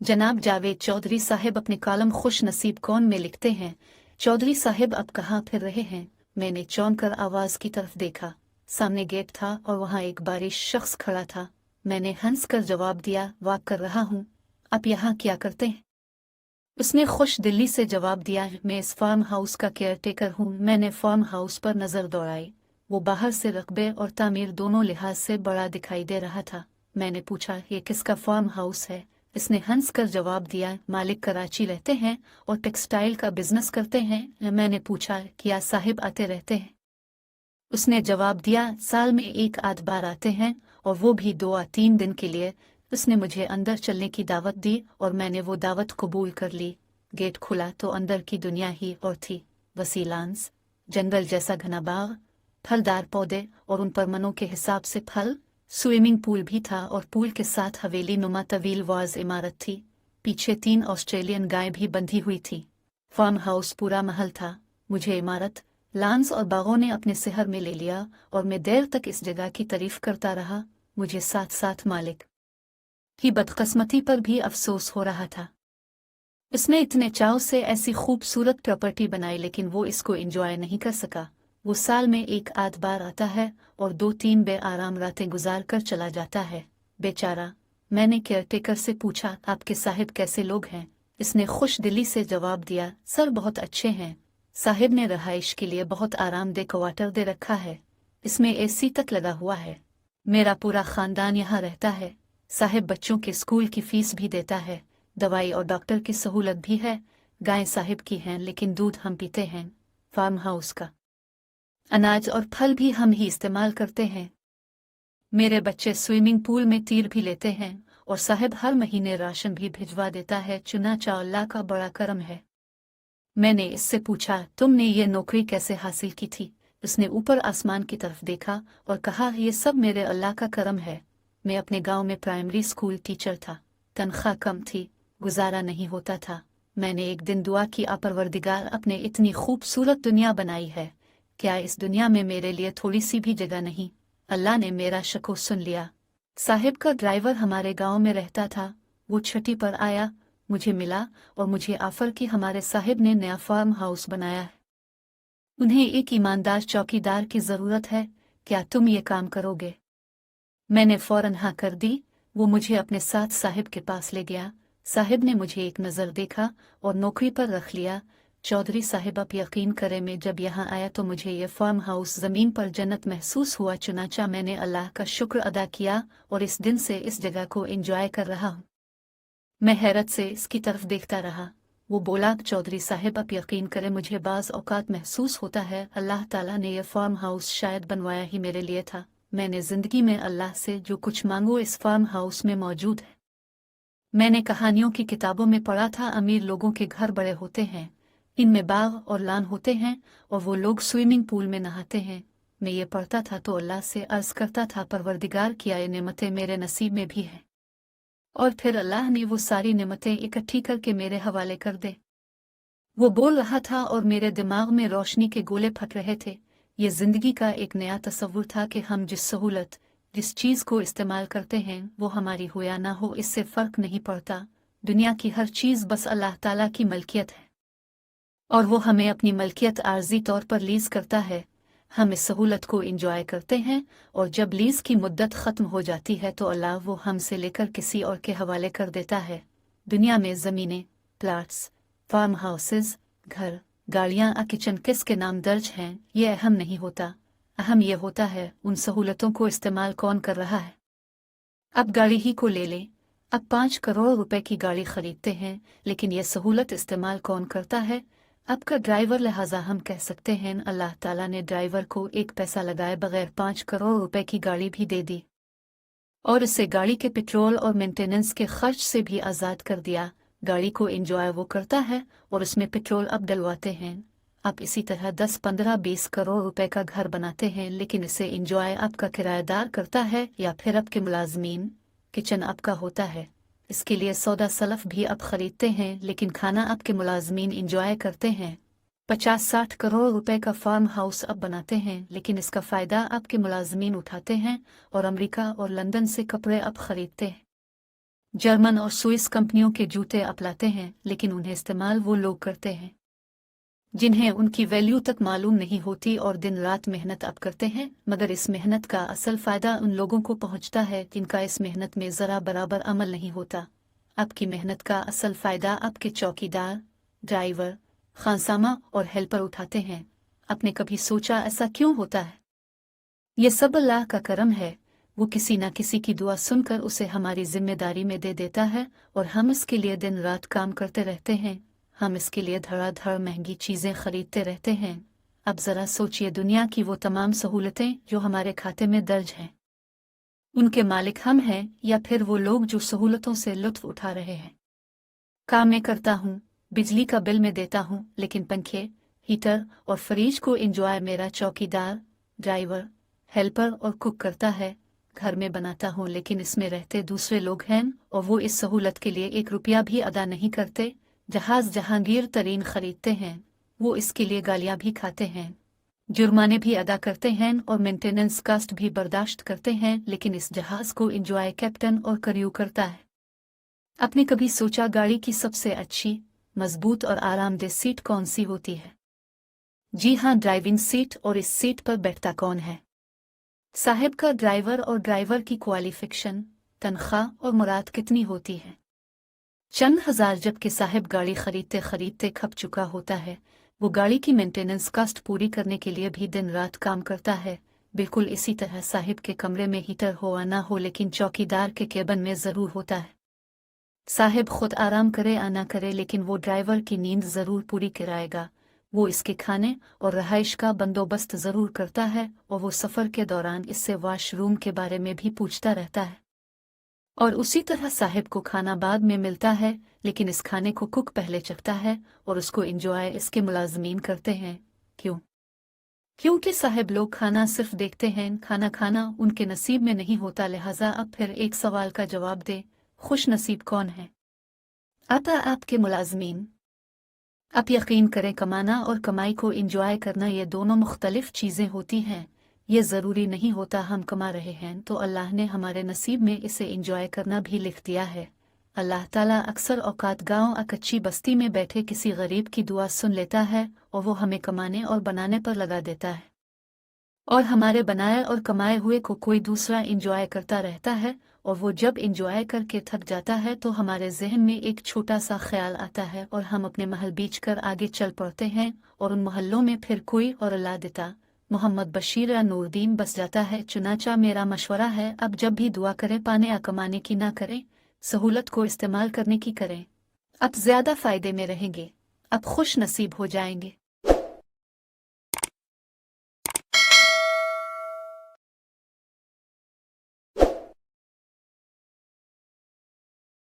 जनाब जावेद चौधरी साहब अपने कॉलम खुश नसीब कौन में लिखते हैं, चौधरी साहब अब कहाँ फिर रहे हैं। मैंने चौंक कर आवाज की तरफ देखा। सामने गेट था और वहाँ एक बारिश शख्स खड़ा था। मैंने हंस कर जवाब दिया, वॉक कर रहा हूँ। आप यहाँ क्या करते हैं? उसने खुश दिली से जवाब दिया, मैं इस फार्म हाउस का केयरटेकर हूँ। मैंने फार्म हाउस पर नजर दौड़ाई। वो बाहर से रकबे और तामीर दोनों लिहाज से बड़ा दिखाई दे रहा था। मैंने पूछा, ये किसका फार्म हाउस है? इसने हंस कर जवाब दिया, मालिक कराची रहते हैं और टेक्सटाइल का बिजनेस करते हैं। मैंने पूछा, क्या साहिब आते रहते हैं? उसने जवाब दिया, साल में एक आध बार आते हैं और वो भी 2 या 3 दिन के लिए। उसने मुझे अंदर चलने की दावत दी और मैंने वो दावत कबूल कर ली। गेट खुला तो अंदर की दुनिया ही और थी। वसी लॉन्स, जंगल जैसा घना बाग, फलदार पौधे और उन पर मनों के हिसाब से फल। स्विमिंग पूल भी था और पूल के साथ हवेली नुमा तवील वाज इमारत थी। पीछे 3 ऑस्ट्रेलियन गाय भी बंधी हुई थी। फार्म हाउस पूरा महल था। मुझे इमारत, लॉन्स और बागों ने अपने शहर में ले लिया और मैं देर तक इस जगह की तारीफ करता रहा। मुझे साथ साथ मालिक की बदकिस्मती पर भी अफसोस हो रहा था। उसने इतने चाव से ऐसी खूबसूरत प्रॉपर्टी बनाई, लेकिन वो इसको एंजॉय नहीं कर सका। वो साल में एक आध बार आता है और 2-3 बेआराम रातें गुजार कर चला जाता है। बेचारा। मैंने केयरटेकर से पूछा, आपके साहिब कैसे लोग हैं? इसने खुश दिली से जवाब दिया, सर बहुत अच्छे हैं। साहिब ने रहाइश के लिए बहुत आरामदेह क्वार्टर दे रखा है। इसमें एसी तक लगा हुआ है। मेरा पूरा खानदान यहाँ रहता है। साहिब बच्चों के स्कूल की फीस भी देता है। दवाई और डॉक्टर की सहूलत भी है। गायें साहिब की हैं, लेकिन दूध हम पीते हैं। फार्म हाउस का अनाज और फल भी हम ही इस्तेमाल करते हैं। मेरे बच्चे स्विमिंग पूल में तीर भी लेते हैं और साहिब हर महीने राशन भी भिजवा देता है। चुनाचा अल्लाह का बड़ा करम है। मैंने इससे पूछा, तुमने ये नौकरी कैसे हासिल की थी? उसने ऊपर आसमान की तरफ देखा और कहा, ये सब मेरे अल्लाह का करम है। मैं अपने गांव में प्राइमरी स्कूल टीचर था। तनख्वाह कम थी, गुजारा नहीं होता था। मैंने एक दिन दुआ की, परवरदिगार, अपने इतनी खूबसूरत दुनिया बनाई है, क्या इस दुनिया में मेरे लिए थोड़ी सी भी जगह नहीं? अल्लाह ने मेरा शको सुन लिया। साहिब का ड्राइवर हमारे गांव में रहता था। वो छठी पर आया, मुझे मिला और मुझे ऑफर की, हमारे साहिब ने नया फार्म हाउस बनाया है। उन्हें एक ईमानदार चौकीदार की जरूरत है। क्या तुम ये काम करोगे? मैंने फौरन हाँ कर दी। वो मुझे अपने साथ साहिब के पास ले गया। साहिब ने मुझे एक नज़र देखा और नौकरी पर रख लिया। चौधरी साहिब, आप यकीन करें, मैं जब यहाँ आया तो मुझे ये फार्म हाउस ज़मीन पर जन्नत महसूस हुआ। चुनाचा मैंने अल्लाह का शुक्र अदा किया और इस दिन से इस जगह को एंजॉय कर रहा हूँ। मैं हैरत से इसकी तरफ देखता रहा। वो बोला, चौधरी साहिब, आप यकीन करें, मुझे बाज़ औकात महसूस होता है अल्लाह ताला ने यह फार्म हाउस शायद बनवाया ही मेरे लिए था। मैंने जिंदगी में अल्लाह से जो कुछ मांगो इस फार्म हाउस में मौजूद है। मैंने कहानियों की किताबों में पढ़ा था, अमीर लोगों के घर बड़े होते हैं, इनमें बाग और लान होते हैं और वो लोग स्विमिंग पूल में नहाते हैं। मैं ये पढ़ता था तो अल्लाह से अर्ज करता था, परवरदिगार, किया ये नेमतें मेरे नसीब में भी हैं। और फिर अल्लाह ने वो सारी नेमतें इकट्ठी करके मेरे हवाले कर दे। वो बोल रहा था और मेरे दिमाग में रोशनी के गोले फट रहे थे। ये जिंदगी का एक नया तस्वुर था कि हम जिस सहूलत, जिस चीज़ को इस्तेमाल करते हैं, वो हमारी हो या ना हो, इससे फ़र्क नहीं पड़ता। दुनिया की हर चीज़ बस अल्लाह ताला की मलकियत है और वो हमें अपनी मलकियत आर्जी तौर पर लीज़ करता है। हम इस सहूलत को एंजॉय करते हैं और जब लीज़ की मुद्दत ख़त्म हो जाती है तो अल्लाह वो हमसे लेकर किसी और के हवाले कर देता है। दुनिया में ज़मीनें, प्लाट्स, फार्म हाउसेस, घर, गाड़ियाँ, किचन किसके नाम दर्ज हैं, ये अहम नहीं होता। अहम ये होता है उन सहूलतों को इस्तेमाल कौन कर रहा है। अब गाड़ी ही को ले लें। अब 5 करोड़ रुपए की गाड़ी खरीदते हैं, लेकिन यह सहूलत इस्तेमाल कौन करता है? अब का ड्राइवर। लिहाजा हम कह सकते हैं अल्लाह ताला ने ड्राइवर को 1 पैसा लगाए बगैर 5 करोड़ रुपए की गाड़ी भी दे दी और इससे गाड़ी के पेट्रोल और मेंटेनेंस के खर्च से भी आज़ाद कर दिया। गाड़ी को एंजॉय वो करता है और उसमें पेट्रोल अब डलवाते हैं। आप इसी तरह 10, 15, 20 करोड़ रुपए का घर बनाते हैं, लेकिन इसे एंजॉय आपका किराएदार करता है या फिर आपके मुलाजमीन। किचन आपका होता है, इसके लिए सौदा सलफ भी आप खरीदते हैं, लेकिन खाना आपके मुलाजमीन एंजॉय करते हैं। 50-60 करोड़ रुपए का फार्म हाउस अब बनाते हैं, लेकिन इसका फ़ायदा आपके मुलाजमीन उठाते हैं और अमेरिका और लंदन से कपड़े अब खरीदते हैं। जर्मन और स्विस कंपनियों के जूते अपनाते हैं, लेकिन उन्हें इस्तेमाल वो लोग करते हैं जिन्हें उनकी वैल्यू तक मालूम नहीं होती और दिन रात मेहनत अब करते हैं, मगर इस मेहनत का असल फायदा उन लोगों को पहुंचता है जिनका इस मेहनत में जरा बराबर अमल नहीं होता। आपकी मेहनत का असल फायदा आपके चौकीदार, ड्राइवर, खानसामा और हेल्पर उठाते हैं। आपने कभी सोचा ऐसा क्यों होता है? ये सब अल्लाह का करम है। वो किसी न किसी की दुआ सुनकर उसे हमारी जिम्मेदारी में दे देता है और हम इसके लिए दिन रात काम करते रहते हैं। हम इसके लिए धड़ाधड़ महंगी चीज़ें खरीदते रहते हैं। अब ज़रा सोचिए, दुनिया की वो तमाम सहूलतें जो हमारे खाते में दर्ज हैं, उनके मालिक हम हैं या फिर वो लोग जो सहूलतों से लुत्फ उठा रहे हैं? काम मैं करता हूँ, बिजली का बिल मैं देता हूँ, लेकिन पंखे, हीटर और फ्रिज को एंजॉय मेरा चौकीदार, ड्राइवर, हेल्पर और कुक करता है। घर में बनाता हूँ, लेकिन इसमें रहते दूसरे लोग हैं और वो इस सहूलत के लिए 1 रुपया भी अदा नहीं करते। जहाज जहांगीर तरीन खरीदते हैं, वो इसके लिए गालियां भी खाते हैं, जुर्माने भी अदा करते हैं और मेंटेनेंस कास्ट भी बर्दाश्त करते हैं, लेकिन इस जहाज को एंजॉय कैप्टन और क्रू करता है। आपने कभी सोचा गाड़ी की सबसे अच्छी, मजबूत और आरामदेह सीट कौन सी होती है? जी हाँ, ड्राइविंग सीट। और इस सीट पर बैठता कौन है? साहिब का ड्राइवर। और ड्राइवर की क्वालिफिकेशन, तनख्वाह और मुराद कितनी होती है? चंद हजार। जबकि साहिब गाड़ी खरीदते खरीदते खप चुका होता है। वो गाड़ी की मेंटेनेंस कास्ट पूरी करने के लिए भी दिन रात काम करता है। बिल्कुल इसी तरह साहिब के कमरे में हीटर हो या ना हो, लेकिन चौकीदार के केबिन में ज़रूर होता है। साहिब खुद आराम करे या ना करे, लेकिन वो ड्राइवर की नींद ज़रूर पूरी कराएगा। वो इसके खाने और रहाइश का बंदोबस्त ज़रूर करता है और वो सफ़र के दौरान इससे वॉशरूम के बारे में भी पूछता रहता है। और उसी तरह साहिब को खाना बाद में मिलता है, लेकिन इस खाने को कुक पहले चखता है और उसको एंजॉय इसके मुलाजमीन करते हैं। क्यों? क्योंकि साहिब लोग खाना सिर्फ देखते हैं, खाना खाना उनके नसीब में नहीं होता। लिहाजा अब फिर एक सवाल का जवाब दे, खुश नसीब कौन है? आता आपके मुलाजमीन। आप यकीन करें, कमाना और कमाई को एंजॉय करना ये दोनों मुख्तलिफ चीज़ें होती हैं। ये ज़रूरी नहीं होता हम कमा रहे हैं तो अल्लाह ने हमारे नसीब में इसे एंजॉय करना भी लिख दिया है। अल्लाह ताला अक्सर औकात गाँव या कच्ची बस्ती में बैठे किसी गरीब की दुआ सुन लेता है और वो हमें कमाने और बनाने पर लगा देता है, और हमारे बनाए और कमाए हुए को कोई दूसरा एंजॉय करता रहता है। और वो जब एंजॉय करके थक जाता है तो हमारे जहन में एक छोटा सा ख्याल आता है और हम अपने महल बीच कर आगे चल पड़ते हैं और उन महलों में फिर कोई और अल्लाह देता मोहम्मद बशीर या नूरदीन बस जाता है। चुनाचा मेरा मशवरा है, अब जब भी दुआ करें पाने या कमाने की ना करें, सहूलत को इस्तेमाल करने की करें। अब ज्यादा फायदे में रहेंगे, अब खुश नसीब हो जाएंगे।